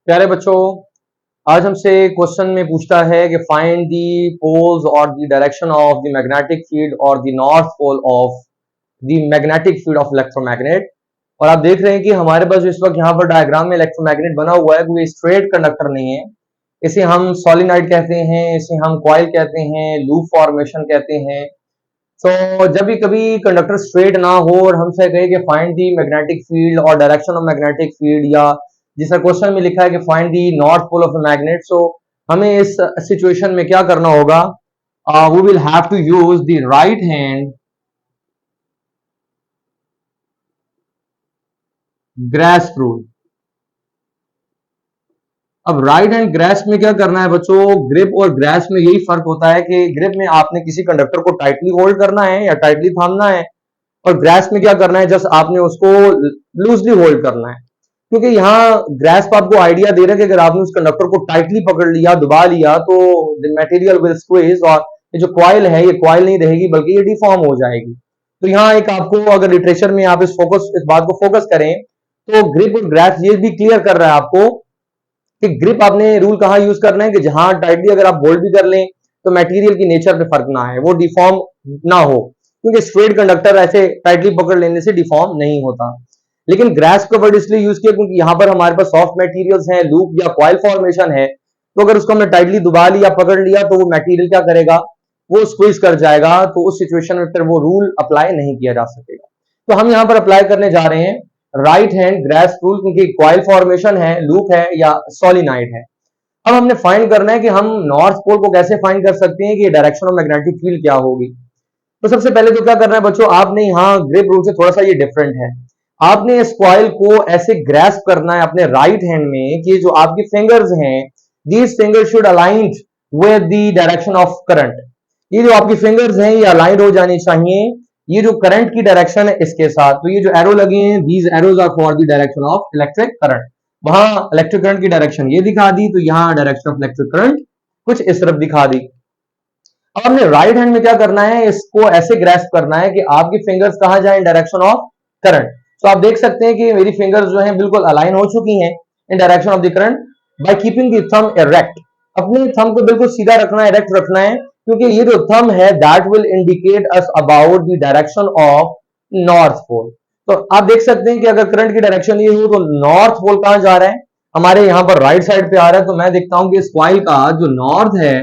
प्यारे बच्चों, आज हमसे क्वेश्चन में पूछता है कि फाइंड द पोल्स और the direction of the magnetic field और the north pole of the magnetic field of electromagnet. और आप देख रहे हैं कि हमारे पास इस वक्त यहाँ पर डायग्राम में इलेक्ट्रोमैग्नेट बना हुआ है, कोई स्ट्रेट कंडक्टर नहीं है। इसे हम सोलिनॉइड कहते हैं, इसे हम कॉइल कहते हैं, लूप फॉर्मेशन कहते हैं। तो जब भी कभी कंडक्टर स्ट्रेट ना हो और हमसे कहे कि फाइंड दी मैग्नेटिक फील्ड और डायरेक्शन ऑफ मैग्नेटिक फील्ड, या जिसका क्वेश्चन में लिखा है कि find the north pole of magnet, so हमें इस सिचुएशन में क्या करना होगा? We will have to use the right hand grasp rule. अब राइट हैंड ग्रास्प में क्या करना है बच्चों? ग्रिप और ग्रास्प में यही फर्क होता है कि ग्रिप में आपने किसी कंडक्टर को टाइटली होल्ड करना है या टाइटली थामना है, और ग्रास्प में क्या करना है? जस्ट आपने उसको लूजली होल्ड करना है। क्योंकि यहाँ ग्रास्प आपको आइडिया दे रहा है कि अगर आपने उस कंडक्टर को टाइटली पकड़ लिया, दबा लिया, तो द मटेरियल विल स्क्वीज, और ये जो कॉइल है ये कॉइल नहीं रहेगी बल्कि ये डिफॉर्म हो जाएगी। तो यहाँ एक आपको, अगर लिटरेचर में आप इस बात को फोकस करें, तो ग्रिप और ग्रास्प ये भी क्लियर कर रहा है आपको कि ग्रिप आपने रूल कहाँ यूज करना है कि जहां टाइटली अगर आप होल्ड भी कर लें तो मटेरियल की नेचर पे फर्क ना है, वो डिफॉर्म ना हो, क्योंकि स्ट्रेट कंडक्टर ऐसे टाइटली पकड़ लेने से डिफॉर्म नहीं होता। लेकिन ग्रास्प का वर्ड इसलिए यूज किया क्योंकि यहाँ पर हमारे पास सॉफ्ट मटेरियल्स हैं, लूप या कॉइल फॉर्मेशन है, तो अगर उसको हमने टाइटली दबा लिया, पकड़ लिया, तो वो मटेरियल क्या करेगा? वो स्क्वीज कर जाएगा। तो उस सिचुएशन में फिर वो रूल अप्लाई नहीं किया जा सकेगा। तो हम यहाँ पर अप्लाई करने जा रहे हैं राइट हैंड ग्रास्प रूल, क्योंकि कॉइल फॉर्मेशन है, लूप है या सोलिनॉइड है। अब हमने फाइंड करना है कि हम नॉर्थ पोल को कैसे फाइंड कर सकते हैं कि डायरेक्शन ऑफ मैग्नेटिक फील्ड क्या होगी। तो सबसे पहले तो क्या करना है बच्चों, आपने यहाँ ग्रिप रूल से थोड़ा सा ये डिफरेंट है। आपने इस कॉइल को ऐसे ग्रैस्प करना है अपने राइट हैंड में कि जो आपकी फिंगर्स हैं, these fingers should aligned with the direction of current. ये जो आपकी फिंगर्स हैं ये अलाइंड हो जानी चाहिए ये जो करंट की डायरेक्शन है इसके साथ। तो ये जो एरो लगे हैं, these arrows are for the direction of electric current. वहां इलेक्ट्रिक करंट की डायरेक्शन ये दिखा दी, तो यहाँ डायरेक्शन ऑफ इलेक्ट्रिक करंट कुछ इस तरफ दिखा दी। अब हमने राइट हैंड में क्या करना है? इसको ऐसे ग्रैस्प करना है कि आपकी फिंगर्स कहां जाए? इन डायरेक्शन ऑफ करंट। तो आप देख सकते हैं कि मेरी फिंगर्स जो हैं बिल्कुल अलाइन हो चुकी हैं इन direction of the current by keeping the thumb erect. अपने थंब को बिल्कुल सीधा रखना है, इरेक्ट रखना है, क्योंकि ये जो थंब है that will indicate us about the direction of north pole. तो आप देख सकते हैं कि अगर करंट की डायरेक्शन ये हो तो नॉर्थ पोल कहां जा रहा है? हमारे यहाँ पर राइट साइड पे आ रहा है। तो मैं देखता हूं कि इस कॉइल का जो नॉर्थ है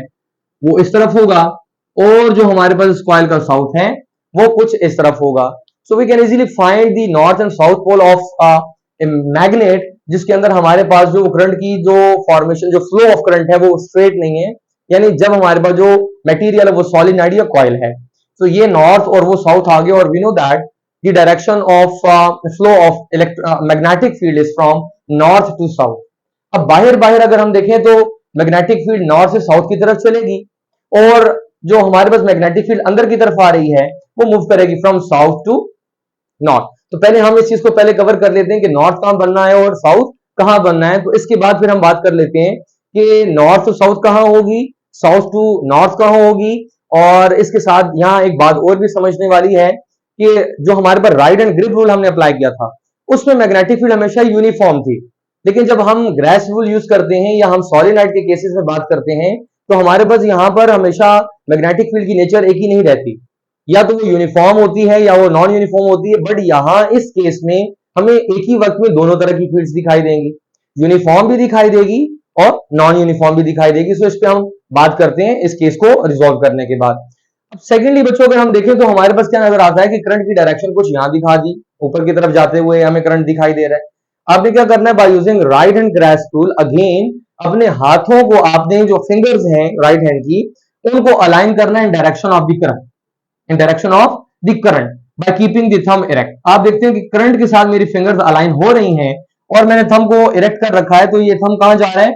वो इस तरफ होगा, और जो हमारे पास इस कॉइल का साउथ है वो कुछ इस तरफ होगा। So we can easily find the north and south pole of magnet, जिसके अंदर हमारे पास जो करंट की जो फॉर्मेशन, जो फ्लो ऑफ करंट है वो स्ट्रेट नहीं है, यानी जब हमारे पास जो मटेरियल है वो सॉलिनॉइड या कॉइल है। तो ये नॉर्थ और वो साउथ आ गया, और we know that the direction of flow of magnetic field is from north to south. अब बाहर बाहर अगर हम देखें तो मैग्नेटिक फील्ड नॉर्थ से साउथ की तरफ चलेगी, और जो हमारे पास मैग्नेटिक फील्ड अंदर की तरफ आ रही है वो मूव करेगी फ्रॉम साउथ टू नॉर्थ। तो पहले हम इस चीज को पहले कवर कर लेते हैं कि नॉर्थ कहां बनना है और साउथ कहां बनना है। तो इसके बाद फिर हम बात कर लेते हैं कि नॉर्थ टू साउथ कहां होगी, साउथ टू नॉर्थ कहां होगी। और इसके साथ यहाँ एक बात और भी समझने वाली है कि जो हमारे पास राइट एंड ग्रिप रूल हमने अप्लाई किया था उसमें मैग्नेटिक फील्ड हमेशा यूनिफॉर्म थी, लेकिन जब हम ग्रास्प रूल यूज करते हैं या हम सॉलिनॉइड के केसेस में बात करते हैं तो हमारे पास यहाँ पर हमेशा मैग्नेटिक फील्ड की नेचर एक ही नहीं रहती, या तो वो यूनिफॉर्म होती है या वो नॉन यूनिफॉर्म होती है। बट यहाँ इस केस में हमें एक ही वक्त में दोनों तरह की फील्ड्स दिखाई देंगी, यूनिफॉर्म भी दिखाई देगी और नॉन यूनिफॉर्म भी दिखाई देगी। सो इस पे हम बात करते हैं इस केस को रिजॉल्व करने के बाद। अब सेकेंडली बच्चों अगर हम देखें तो हमारे पास क्या नजर आता है कि करंट की डायरेक्शन कुछ यहाँ दिखा दी, ऊपर की तरफ जाते हुए हमें करंट दिखाई दे रहा है। आपने क्या करना है? By using right hand grasp rule, again अपने हाथों को, आपने जो फिंगर्स हैं राइट हैंड की, उनको अलाइन करना है इन direction of the current, in direction of the current by keeping the thumb erect. आप देखते हैं कि करंट के साथ मेरी फिंगर्स अलाइन हो रही हैं और मैंने थंब को इरेक्ट कर रखा है। तो ये थंब कहां जा रहा है?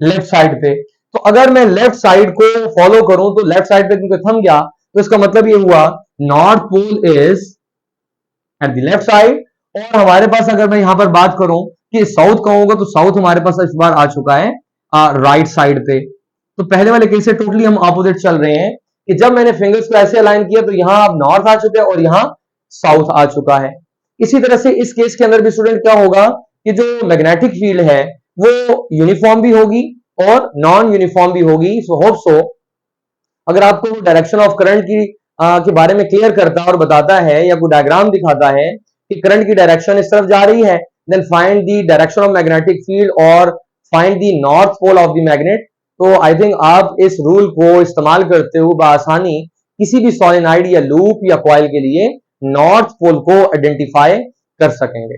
लेफ्ट साइड पे। तो अगर मैं लेफ्ट साइड को फॉलो करूं तो लेफ्ट साइड पे क्योंकि थंब गया, तो इसका मतलब ये हुआ north pole is at the left side. और हमारे पास अगर मैं यहां पर बात करूं कि साउथ का होगा, तो साउथ हमारे पास इस बार आ चुका है राइट साइड पे। तो पहले वाले केस से टोटली हम ऑपोजिट चल रहे हैं कि जब मैंने फिंगर्स को ऐसे अलाइन किया तो यहां अब नॉर्थ आ चुके हैं और यहां साउथ आ चुका है। इसी तरह से इस केस के अंदर भी स्टूडेंट क्या होगा कि जो मैग्नेटिक फील्ड है वो यूनिफॉर्म भी होगी और नॉन यूनिफॉर्म भी होगी। सो होप सो अगर आपको डायरेक्शन ऑफ करंट की के बारे में क्लियर करता है और बताता है या कोई डायग्राम दिखाता है कि करंट की डायरेक्शन इस तरफ जा रही है, then find the direction of magnetic field और find the north pole of the magnet. तो आई थिंक आप इस रूल को इस्तेमाल करते हुए बआसानी किसी भी सोलेनॉइड या लूप या कॉइल के लिए नॉर्थ पोल को आइडेंटिफाई कर सकेंगे।